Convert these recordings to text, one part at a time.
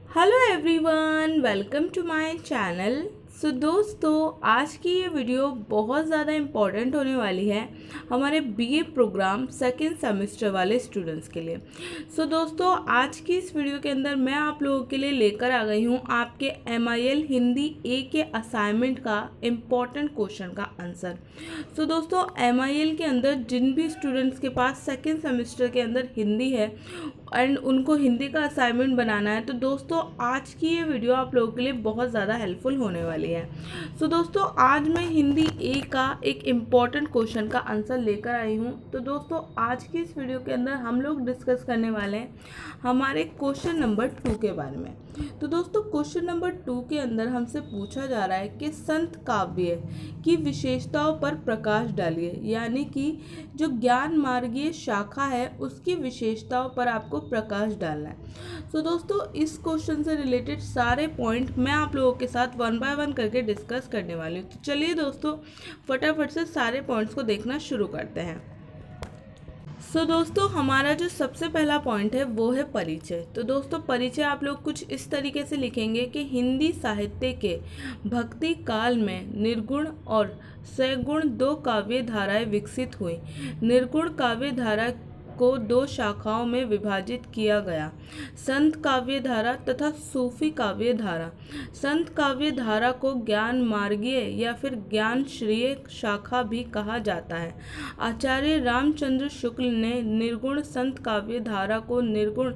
Hello everyone, welcome to my channel. दोस्तों, आज की ये वीडियो बहुत ज़्यादा इम्पॉर्टेंट होने वाली है हमारे बीए प्रोग्राम सेकेंड सेमेस्टर वाले स्टूडेंट्स के लिए। दोस्तों, आज की इस वीडियो के अंदर मैं आप लोगों के लिए लेकर आ गई हूँ आपके MIL हिंदी ए के असाइनमेंट का इम्पॉर्टेंट क्वेश्चन का आंसर। दोस्तों, MIL के अंदर जिन भी स्टूडेंट्स के पास सेकेंड सेमेस्टर के अंदर हिंदी है एंड उनको हिंदी का असाइनमेंट बनाना है, तो दोस्तों आज की ये वीडियो आप लोगों के लिए बहुत ज़्यादा हेल्पफुल होने वाली है। दोस्तों, आज मैं हिंदी ए का एक इम्पॉर्टेंट क्वेश्चन का आंसर लेकर आई हूँ। तो दोस्तों, आज की इस वीडियो के अंदर हम लोग डिस्कस करने वाले हैं हमारे क्वेश्चन नंबर 2 के बारे में। तो दोस्तों, क्वेश्चन नंबर 2 के अंदर हमसे पूछा जा रहा है कि संत काव्य की विशेषताओं पर प्रकाश डालिए, यानी कि जो ज्ञान मार्गीय शाखा है उसकी विशेषताओं पर आपको प्रकाश डालना है। दोस्तों, इस क्वेश्चन से रिलेटेड सारे पॉइंट मैं आप लोगों के साथ वन बाय वन करके डिस्कस करने वाली हूँ। तो चलिए दोस्तों, फटाफट से सारे पॉइंट्स को देखना शुरू करते हैं। दोस्तों, हमारा जो सबसे पहला पॉइंट है वो है परिचय। तो दोस्तों, परिचय आप लोग कुछ इस तरीके से लिखेंगे कि हिंदी साहित्य के भक्ति काल में निर्गुण और सगुण दो काव्य धाराएं विकसित हुई। निर्गुण काव्य धारा को दो शाखाओं में विभाजित किया गया, संत काव्य धारा तथा सूफी काव्य धारा। संत काव्य धारा को ज्ञान मार्गीय या फिर ज्ञान श्रेय शाखा भी कहा जाता है। आचार्य रामचंद्र शुक्ल ने निर्गुण संत काव्य धारा को निर्गुण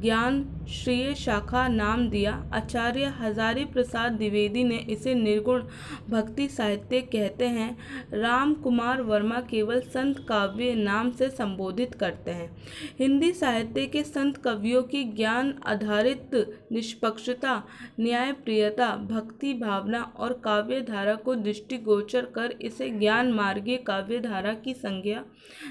ज्ञान श्रेय शाखा नाम दिया। आचार्य हजारी प्रसाद द्विवेदी ने इसे निर्गुण भक्ति साहित्य कहते हैं। राम कुमार वर्मा केवल संत काव्य नाम से संबोधित करते हैं। हिंदी साहित्य के संत कवियों की ज्ञान आधारित निष्पक्षता, न्यायप्रियता, भक्ति भावना और काव्य धारा को दृष्टिगोचर कर इसे ज्ञान मार्गीय काव्य धारा की संज्ञा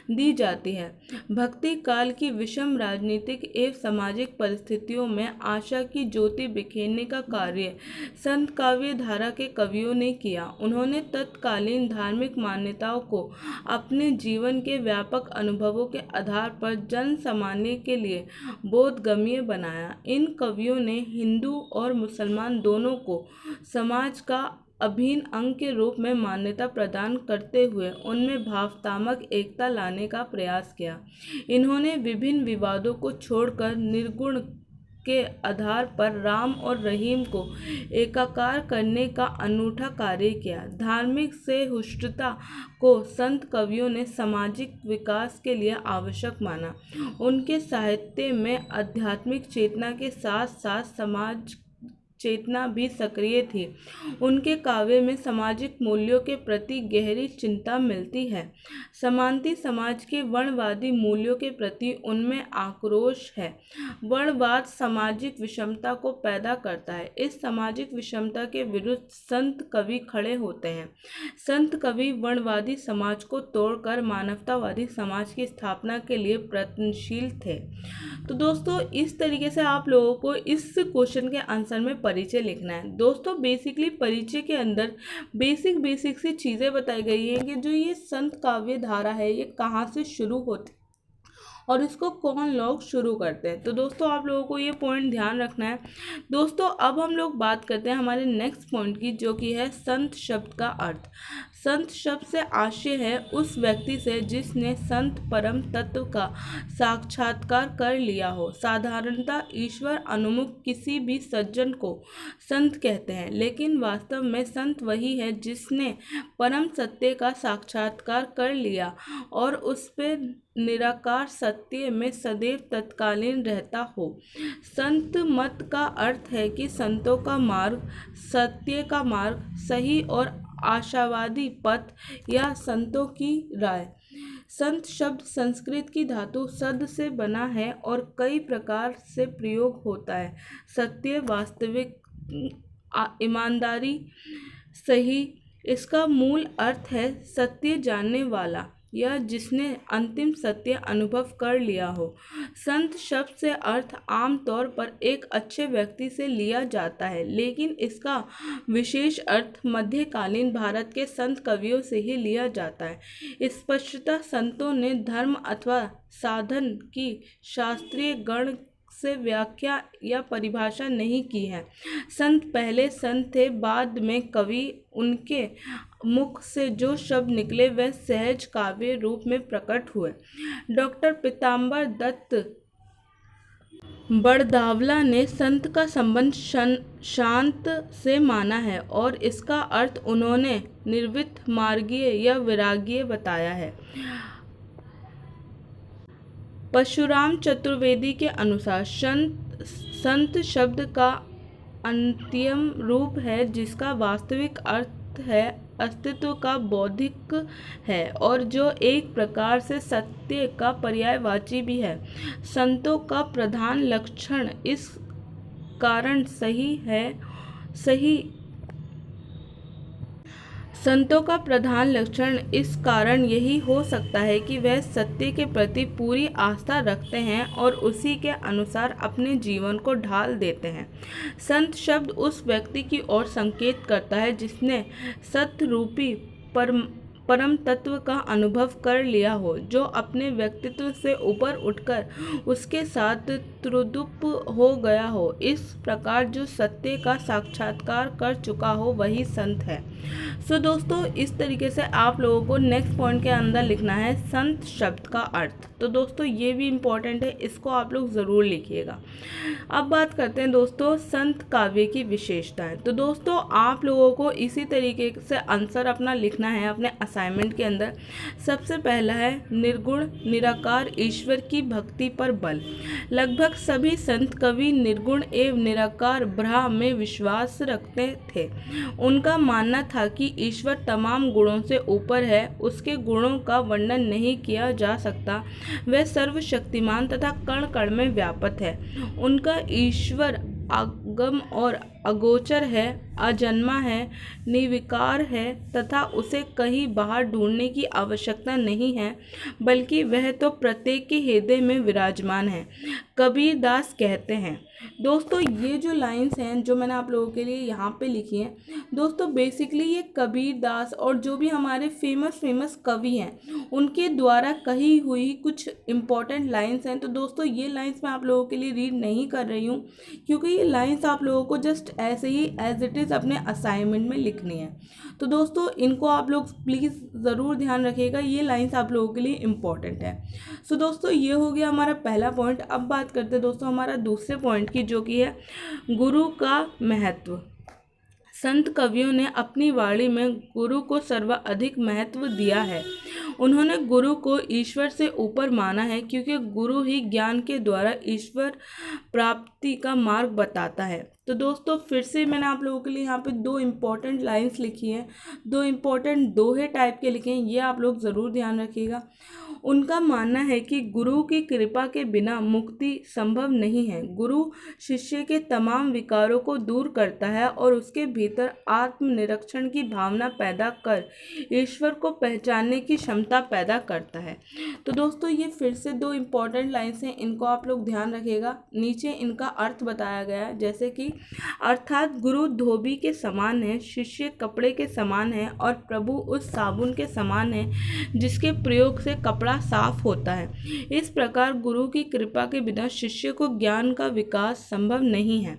दी जाती है। भक्ति काल की विषम राजनीतिक एवं सामाजिक परिस्थितियों में आशा की ज्योति बिखेरने का कार्य संत काव्य धारा के कवियों ने किया। उन्होंने तत्कालीन धार्मिक मान्यताओं को अपने जीवन के व्यापक अनुभवों के आधार पर जन सामान्य के लिए बोधगम्य बनाया। इन कवियों ने हिंदू और मुसलमान दोनों को समाज का अभिन्न अंग के रूप में मान्यता प्रदान करते हुए उनमें भावनात्मक एकता लाने का प्रयास किया। इन्होंने विभिन्न विवादों को छोड़कर निर्गुण के आधार पर राम और रहीम को एकाकार करने का अनूठा कार्य किया। धार्मिक सहिष्णुता को संत कवियों ने सामाजिक विकास के लिए आवश्यक माना। उनके साहित्य में आध्यात्मिक चेतना के साथ साथ समाज चेतना भी सक्रिय थी। उनके काव्य में सामाजिक मूल्यों के प्रति गहरी चिंता मिलती है। समानती समाज के वर्णवादी मूल्यों के प्रति उनमें आक्रोश है। वर्णवाद सामाजिक विषमता को पैदा करता है। इस सामाजिक विषमता के विरुद्ध संत कवि खड़े होते हैं। संत कवि वर्णवादी समाज को तोड़कर मानवतावादी समाज की स्थापना के लिए प्रयत्नशील थे। तो दोस्तों, इस तरीके से आप लोगों को इस क्वेश्चन के आंसर में परिचय लिखना है। दोस्तों, बेसिकली परिचय के अंदर बेसिक सी चीज़ें बताई गई हैं कि जो ये संत काव्य धारा है ये कहाँ से शुरू होती और इसको कौन लोग शुरू करते हैं। तो दोस्तों, आप लोगों को ये पॉइंट ध्यान रखना है। दोस्तों, अब हम लोग बात करते हैं हमारे नेक्स्ट पॉइंट की, जो कि है संत शब्द का अर्थ। संत शब्द से आशय है उस व्यक्ति से जिसने संत परम तत्व का साक्षात्कार कर लिया हो। साधारणतः ईश्वर अनुमुख किसी भी सज्जन को संत कहते हैं, लेकिन वास्तव में संत वही है जिसने परम सत्य का साक्षात्कार कर लिया और उस पर निराकार सत्य में सदैव तत्कालीन रहता हो। संत मत का अर्थ है कि संतों का मार्ग, सत्य का मार्ग, सही और आशावादी पथ या संतों की राय। संत शब्द संस्कृत की धातु सद से बना है और कई प्रकार से प्रयोग होता है। सत्य, वास्तविक, ईमानदारी, सही। इसका मूल अर्थ है सत्य जानने वाला या जिसने अंतिम सत्य अनुभव कर लिया हो। संत शब्द से अर्थ आमतौर पर एक अच्छे व्यक्ति से लिया जाता है, लेकिन इसका विशेष अर्थ मध्यकालीन भारत के संत कवियों से ही लिया जाता है। स्पष्टतः संतों ने धर्म अथवा साधन की शास्त्रीय गण से व्याख्या या परिभाषा नहीं की है। संत पहले संत थे, बाद में कवि। उनके मुख से जो शब्द निकले वह सहज काव्य रूप में प्रकट हुए। डॉक्टर पीताम्बर दत्त बड़दावला ने संत का संबंध शांत से माना है और इसका अर्थ उन्होंने निर्वित, मार्गीय या विरागीय बताया है। परशुराम चतुर्वेदी के अनुसार संत शब्द का अंत्यम रूप है जिसका वास्तविक अर्थ है अस्तित्व का, बौद्धिक है और जो एक प्रकार से सत्य का पर्यायवाची भी है। संतों का प्रधान लक्षण इस कारण यही हो सकता है कि वह सत्य के प्रति पूरी आस्था रखते हैं और उसी के अनुसार अपने जीवन को ढाल देते हैं। संत शब्द उस व्यक्ति की ओर संकेत करता है जिसने सत्य रूपी परम तत्व का अनुभव कर लिया हो, जो अपने व्यक्तित्व से ऊपर उठकर उसके साथ तद्रूप हो गया हो। इस प्रकार जो सत्य का साक्षात्कार कर चुका हो वही संत है। दोस्तों, इस तरीके से आप लोगों को नेक्स्ट पॉइंट के अंदर लिखना है संत शब्द का अर्थ। तो दोस्तों ये भी इम्पोर्टेंट है, इसको आप लोग ज़रूर लिखिएगा। अब बात करते हैं दोस्तों संत काव्य की विशेषताएं। तो दोस्तों आप लोगों को इसी तरीके से आंसर अपना लिखना है अपने असाइनमेंट के अंदर। सबसे पहला है निर्गुण निराकार ईश्वर की भक्ति पर बल। लगभग सभी संत कवि निर्गुण एवं निराकार ब्रह्म में विश्वास रखते थे। उनका मानना था कि ईश्वर तमाम गुणों से ऊपर है, उसके गुणों का वर्णन नहीं किया जा सकता, वह सर्वशक्तिमान तथा कण कण में व्यापक है। उनका ईश्वर आगम और अगोचर है, अजन्मा है, निर्विकार है तथा उसे कहीं बाहर ढूंढने की आवश्यकता नहीं है, बल्कि वह तो प्रत्येक के हृदय में विराजमान है। कबीर दास कहते हैं। दोस्तों ये जो लाइंस हैं जो मैंने आप लोगों के लिए यहाँ पे लिखी हैं, दोस्तों बेसिकली ये कबीर दास और जो भी हमारे फेमस कवि हैं उनके द्वारा कही हुई कुछ इम्पॉर्टेंट लाइंस हैं। तो दोस्तों ये लाइंस मैं आप लोगों के लिए रीड नहीं कर रही हूँ क्योंकि ये लाइंस आप लोगों को जस्ट ऐसे ही एज इट इज़ अपने असाइनमेंट में लिखनी है। तो दोस्तों इनको आप लोग प्लीज़ ज़रूर ध्यान रखिएगा, ये लाइंस आप लोगों के लिए इम्पॉर्टेंट है। दोस्तों ये हो गया हमारा पहला पॉइंट। अब बात करते हैं दोस्तों हमारा दूसरे पॉइंट की, जो कि है गुरु का महत्व। संत कवियों ने अपनी वाणी में गुरु को सर्वाधिक महत्व दिया है। उन्होंने गुरु को ईश्वर से ऊपर माना है क्योंकि गुरु ही ज्ञान के द्वारा ईश्वर प्राप्ति का मार्ग बताता है। तो दोस्तों फिर से मैंने आप लोगों के लिए यहाँ पे दो इम्पॉर्टेंट लाइंस लिखी हैं, दो इम्पॉर्टेंट दोहे टाइप के लिखे हैं, ये आप लोग ज़रूर ध्यान रखिएगा। उनका मानना है कि गुरु की कृपा के बिना मुक्ति संभव नहीं है। गुरु शिष्य के तमाम विकारों को दूर करता है और उसके भीतर आत्मनिरीक्षण की भावना पैदा कर ईश्वर को पहचानने की क्षमता पैदा करता है। तो दोस्तों ये फिर से दो इम्पॉर्टेंट लाइन्स हैं, इनको आप लोग ध्यान रखिएगा। नीचे इनका अर्थ बताया गया है, जैसे कि अर्थात गुरु धोबी के समान है, शिष्य कपड़े के समान है और प्रभु उस साबुन के समान है जिसके प्रयोग से कपड़ा साफ होता है। इस प्रकार गुरु की कृपा के बिना शिष्य को ज्ञान का विकास संभव नहीं है।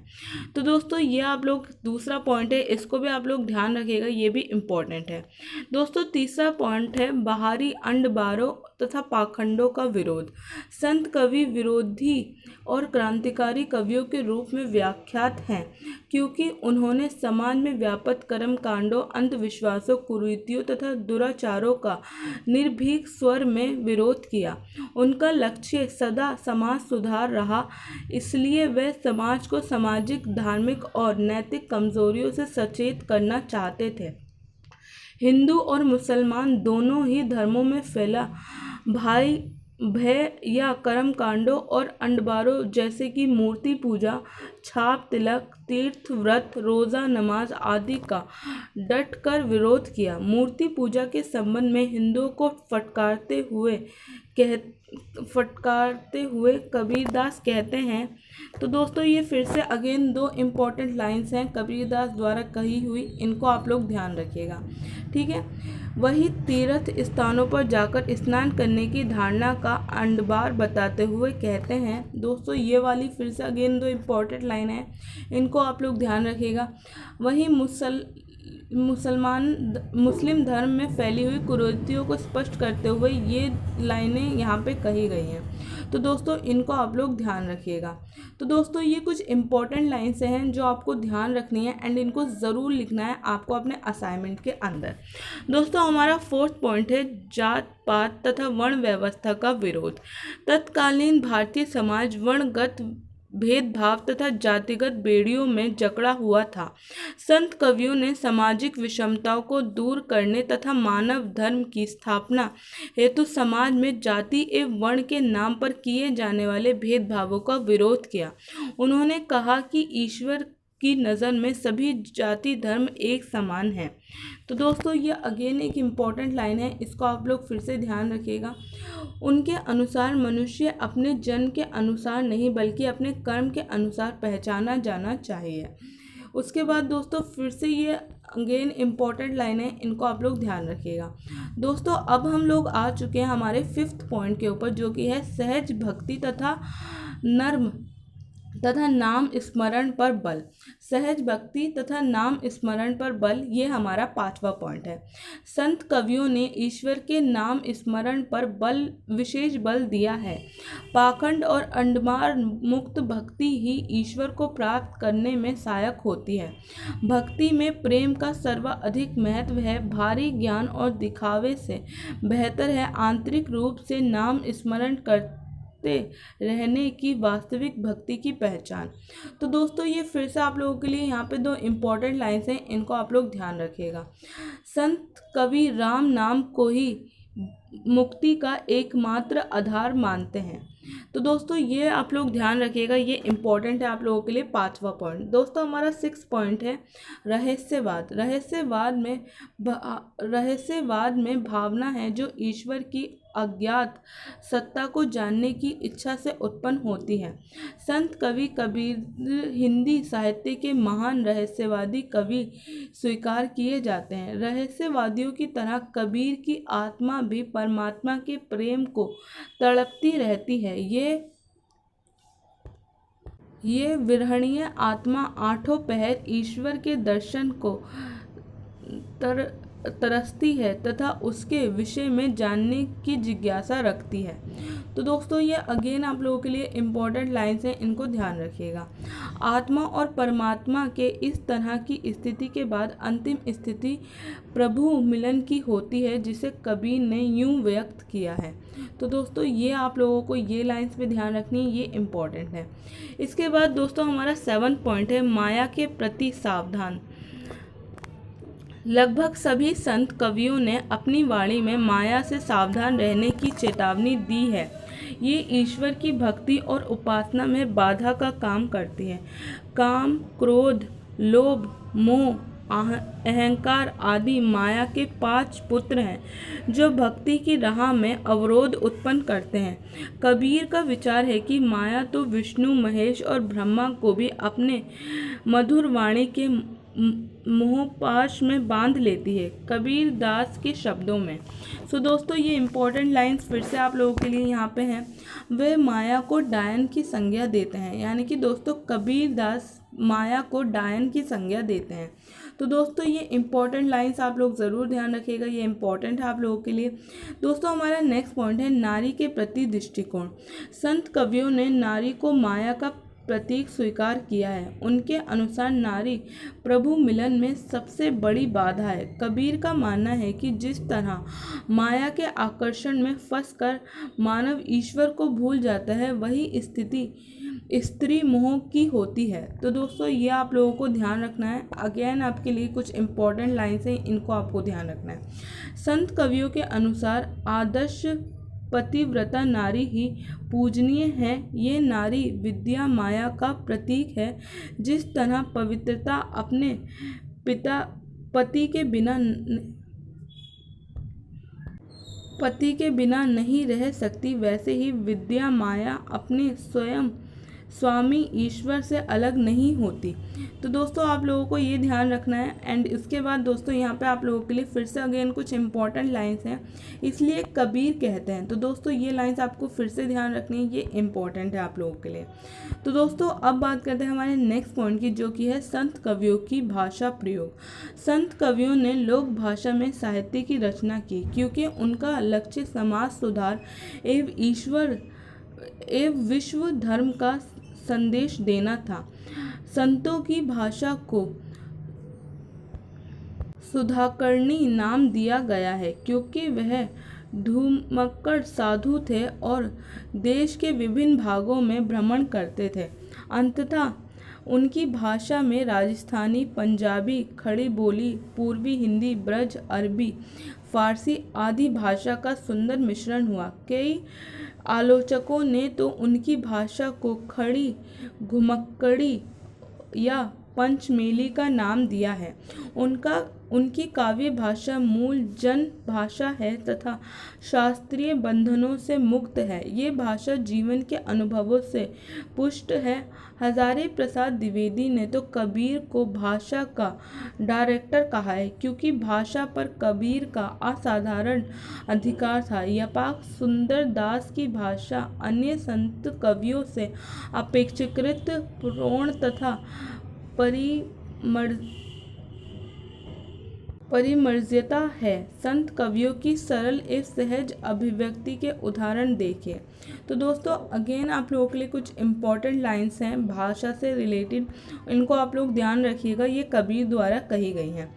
तो दोस्तों ये आप लोग दूसरा पॉइंट है, इसको भी आप लोग ध्यान रखिएगा, ये भी इम्पोर्टेंट है। दोस्तों तीसरा पॉइंट है बाहरी अंडबारों तथा पाखंडों का विरोध। संत कवि विरोधी और क्रांतिकारी कवियों के रूप में व्याख्यात हैं क्योंकि उन्होंने समाज में व्याप्त कर्म कांडों, अंधविश्वासों, कुरीतियों तथा दुराचारों का निर्भीक स्वर में विरोध किया। उनका लक्ष्य सदा समाज सुधार रहा, इसलिए वह समाज को सामाजिक, धार्मिक और नैतिक कमजोरियों से सचेत करना चाहते थे। हिंदू और मुसलमान दोनों ही धर्मों में फैला भय या कर्म कांडों और अंडबारों जैसे कि मूर्ति पूजा, छाप तिलक, तीर्थ व्रत, रोजा, नमाज आदि का डट कर विरोध किया। मूर्ति पूजा के संबंध में हिंदुओं को फटकारते हुए कबीरदास कहते हैं। तो दोस्तों ये फिर से अगेन दो इम्पोर्टेंट लाइंस हैं कबीरदास द्वारा कही हुई, इनको आप लोग ध्यान रखिएगा, ठीक है। वही तीर्थ स्थानों पर जाकर स्नान करने की धारणा का अंडबार बताते हुए कहते हैं। दोस्तों ये वाली फिर से अगेन दो इम्पोर्टेंट लाइन है, इनको आप लोग ध्यान रखिएगा। वही मुस्लिम धर्म में फैली हुई कुरीतियों को स्पष्ट करते हुए ये लाइनें यहाँ पे कही गई हैं। तो दोस्तों इनको आप लोग ध्यान रखिएगा। तो दोस्तों ये कुछ इम्पोर्टेंट लाइन्स हैं जो आपको ध्यान रखनी है एंड इनको ज़रूर लिखना है आपको अपने असाइनमेंट के अंदर। दोस्तों हमारा फोर्थ पॉइंट है जात पात तथा वर्ण व्यवस्था का विरोध। तत्कालीन भारतीय समाज वर्णगत भेदभाव तथा जातिगत बेड़ियों में जकड़ा हुआ था। संत कवियों ने सामाजिक विषमताओं को दूर करने तथा मानव धर्म की स्थापना हेतु समाज में जाति एवं वर्ण के नाम पर किए जाने वाले भेदभावों का विरोध किया। उन्होंने कहा कि ईश्वर की नज़र में सभी जाति धर्म एक समान है। तो दोस्तों ये अगेन एक इम्पॉर्टेंट लाइन है, इसको आप लोग फिर से ध्यान रखिएगा। उनके अनुसार मनुष्य अपने जन्म के अनुसार नहीं बल्कि अपने कर्म के अनुसार पहचाना जाना चाहिए। उसके बाद दोस्तों फिर से ये अगेन इम्पॉर्टेंट लाइन है, इनको आप लोग ध्यान रखिएगा। दोस्तों अब हम लोग आ चुके हैं हमारे फिफ्थ पॉइंट के ऊपर, जो कि है सहज भक्ति तथा नर्म तथा नाम स्मरण पर बल। सहज भक्ति तथा नाम स्मरण पर बल, ये हमारा पांचवा पॉइंट है। संत कवियों ने ईश्वर के नाम स्मरण पर विशेष बल दिया है। पाखंड और अंडमार मुक्त भक्ति ही ईश्वर को प्राप्त करने में सहायक होती है। भक्ति में प्रेम का सर्वाधिक महत्व है। भारी ज्ञान और दिखावे से बेहतर है आंतरिक रूप से नाम स्मरण करते रहने की वास्तविक भक्ति की पहचान। तो दोस्तों ये फिर से आप लोगों के लिए यहाँ पे दो इम्पोर्टेंट लाइन्स हैं, इनको आप लोग ध्यान रखिएगा। संत कवि राम नाम को ही मुक्ति का एकमात्र आधार मानते हैं। तो दोस्तों ये आप लोग ध्यान रखिएगा, ये इम्पोर्टेंट है आप लोगों के लिए पांचवा पॉइंट। दोस्तों हमारा सिक्स पॉइंट है रहस्यवाद। रहस्यवाद में भावना है जो ईश्वर की अज्ञात सत्ता को जानने की इच्छा से उत्पन्न होती है। संत कवि कबीर हिंदी साहित्य के महान रहस्यवादी कवि स्वीकार किए जाते हैं। रहस्यवादियों की तरह कबीर की आत्मा भी परमात्मा के प्रेम को तड़पती रहती है। ये विरहणीय आत्मा आठों पहर ईश्वर के दर्शन को तरसती है तथा उसके विषय में जानने की जिज्ञासा रखती है। तो दोस्तों ये अगेन आप लोगों के लिए इम्पोर्टेंट लाइन्स हैं, इनको ध्यान रखिएगा। आत्मा और परमात्मा के इस तरह की स्थिति के बाद अंतिम स्थिति प्रभु मिलन की होती है, जिसे कबीर ने यूं व्यक्त किया है। तो दोस्तों ये आप लोगों को ये लाइन्स पे ध्यान रखनी है, ये इम्पोर्टेंट है। इसके बाद दोस्तों हमारा 7 पॉइंट है माया के प्रति सावधान। लगभग सभी संत कवियों ने अपनी वाणी में माया से सावधान रहने की चेतावनी दी है। ये ईश्वर की भक्ति और उपासना में बाधा का काम करती है। काम, क्रोध, लोभ, मोह, अहंकार आदि माया के 5 पुत्र हैं जो भक्ति की राह में अवरोध उत्पन्न करते हैं। कबीर का विचार है कि माया तो विष्णु, महेश और ब्रह्मा को भी अपने मधुर वाणी के मोहपाश में बांध लेती है, कबीर दास के शब्दों में। सो दोस्तों ये इम्पोर्टेंट लाइंस फिर से आप लोगों के लिए यहाँ पे हैं। वे माया को डायन की संज्ञा देते हैं, यानी कि दोस्तों कबीर दास माया को डायन की संज्ञा देते हैं। तो दोस्तों ये इम्पोर्टेंट लाइंस आप लोग ज़रूर ध्यान रखिएगा, ये इम्पोर्टेंट है आप लोगों के लिए। दोस्तों हमारा नेक्स्ट पॉइंट है नारी के प्रति दृष्टिकोण। संत कवियों ने नारी को माया का प्रतीक स्वीकार किया है। उनके अनुसार नारी प्रभु मिलन में सबसे बड़ी बाधा है। कबीर का मानना है कि जिस तरह माया के आकर्षण में फंसकर मानव ईश्वर को भूल जाता है, वही स्थिति स्त्री मोह की होती है। तो दोस्तों ये आप लोगों को ध्यान रखना है। अगेन आपके लिए कुछ इम्पोर्टेंट लाइन्स हैं, इनको आपको ध्यान रखना है। संत कवियों के अनुसार आदर्श पतिव्रता नारी ही पूजनीय है। ये नारी विद्या माया का प्रतीक है। जिस तरह पवित्रता अपने पति के बिना नहीं रह सकती, वैसे ही विद्या माया अपने स्वयं स्वामी ईश्वर से अलग नहीं होती। तो दोस्तों आप लोगों को ये ध्यान रखना है। एंड इसके बाद दोस्तों यहाँ पे आप लोगों के लिए फिर से अगेन कुछ इंपॉर्टेंट लाइंस हैं, इसलिए कबीर कहते हैं। तो दोस्तों ये लाइंस आपको फिर से ध्यान रखनी है, ये इंपॉर्टेंट है आप लोगों के लिए। तो दोस्तों अब बात करते हैं हमारे नेक्स्ट पॉइंट की, जो कि है संत कवियों की भाषा प्रयोग। संत कवियों ने लोक भाषा में साहित्य की रचना की, क्योंकि उनका लक्ष्य समाज सुधार एवं विश्व धर्म का संदेश देना था। संतों की भाषा को सुधाकर्णी नाम दिया गया है, क्योंकि वह धूमक्कड़ साधु थे और देश के विभिन्न भागों में भ्रमण करते थे। अंततः उनकी भाषा में राजस्थानी, पंजाबी, खड़ी बोली, पूर्वी हिंदी, ब्रज, अरबी, फारसी आदि भाषा का सुंदर मिश्रण हुआ। कई आलोचकों ने तो उनकी भाषा को खड़ी, घुमक्कड़ी या पंचमेली का नाम दिया है। उनकी काव्य भाषा मूल जन भाषा है तथा शास्त्रीय बंधनों से मुक्त है। ये भाषा जीवन के अनुभवों से पुष्ट है। हजारी प्रसाद द्विवेदी ने तो कबीर को भाषा का डायरेक्टर कहा है, क्योंकि भाषा पर कबीर का असाधारण अधिकार था। यपाक सुंदर दास की भाषा अन्य संत कवियों से अपेक्षाकृत प्रौढ़ तथा परिमर्जिता है। संत कवियों की सरल एवं सहज अभिव्यक्ति के उदाहरण देखिए। तो दोस्तों अगेन आप लोगों के लिए कुछ इम्पॉर्टेंट लाइंस हैं भाषा से रिलेटेड, इनको आप लोग ध्यान रखिएगा, ये कबीर द्वारा कही गई हैं।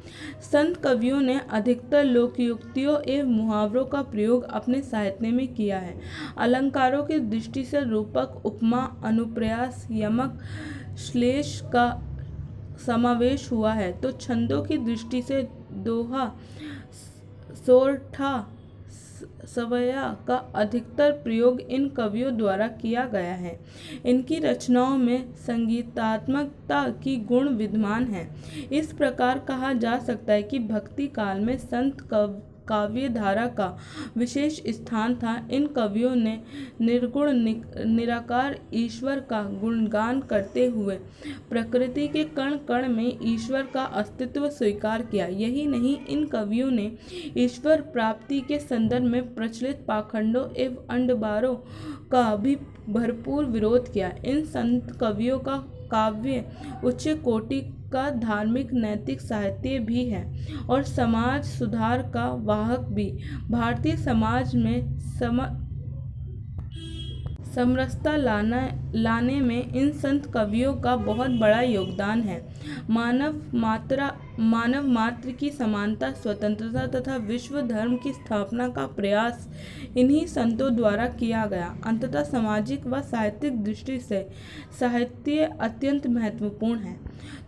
संत कवियों ने अधिकतर लोकयुक्तियों एवं मुहावरों का प्रयोग अपने साहित्य में किया है। अलंकारों की दृष्टि से रूपक, उपमा, अनुप्रास, यमक, श्लेष का समावेश हुआ है, तो छंदों की दृष्टि से दोहा, सोरठा, सवैया का अधिकतर प्रयोग इन कवियों द्वारा किया गया है। इनकी रचनाओं में संगीतात्मकता की गुण विद्यमान है। इस प्रकार कहा जा सकता है कि भक्ति काल में संत काव्य धारा का विशेष स्थान था। इन कवियों ने निर्गुण निराकार ईश्वर का गुणगान करते हुए प्रकृति के कण कण में ईश्वर का अस्तित्व स्वीकार किया। यही नहीं, इन कवियों ने ईश्वर प्राप्ति के संदर्भ में प्रचलित पाखंडों एवं अंडबारों का भी भरपूर विरोध किया। इन संत कवियों का काव्य उच्च कोटि का धार्मिक नैतिक साहित्य भी है और समाज सुधार का वाहक भी। भारतीय समाज में समरसता लाने में इन संत कवियों का बहुत बड़ा योगदान है। मानव मात्र की समानता, स्वतंत्रता तथा विश्व धर्म की स्थापना का प्रयास इन्हीं संतों द्वारा किया गया। अंततः सामाजिक व साहित्यिक दृष्टि से साहित्य अत्यंत महत्वपूर्ण है।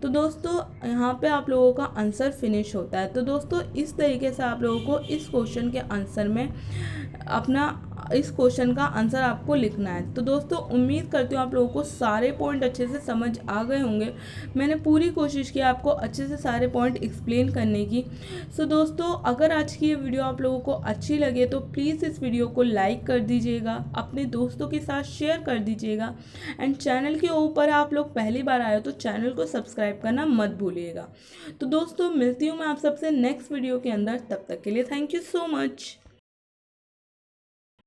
तो दोस्तों यहाँ पे आप लोगों का आंसर फिनिश होता है। तो दोस्तों इस तरीके से आप लोगों को इस क्वेश्चन के आंसर में इस क्वेश्चन का आंसर आपको लिखना है। तो दोस्तों उम्मीद करती हूँ आप लोगों को सारे पॉइंट अच्छे से समझ आ गए होंगे। मैंने पूरी कोशिश की आपको अच्छे से सारे पॉइंट एक्सप्लेन करने की। सो दोस्तों अगर आज की ये वीडियो आप लोगों को अच्छी लगे तो प्लीज़ इस वीडियो को लाइक कर दीजिएगा, अपने दोस्तों के साथ शेयर कर दीजिएगा एंड चैनल के ऊपर आप लोग पहली बार आए हो तो चैनल को सब्सक्राइब करना मत भूलिएगा। तो दोस्तों मिलती हूँ मैं आप सबसे नेक्स्ट वीडियो के अंदर, तब तक के लिए थैंक यू सो मच।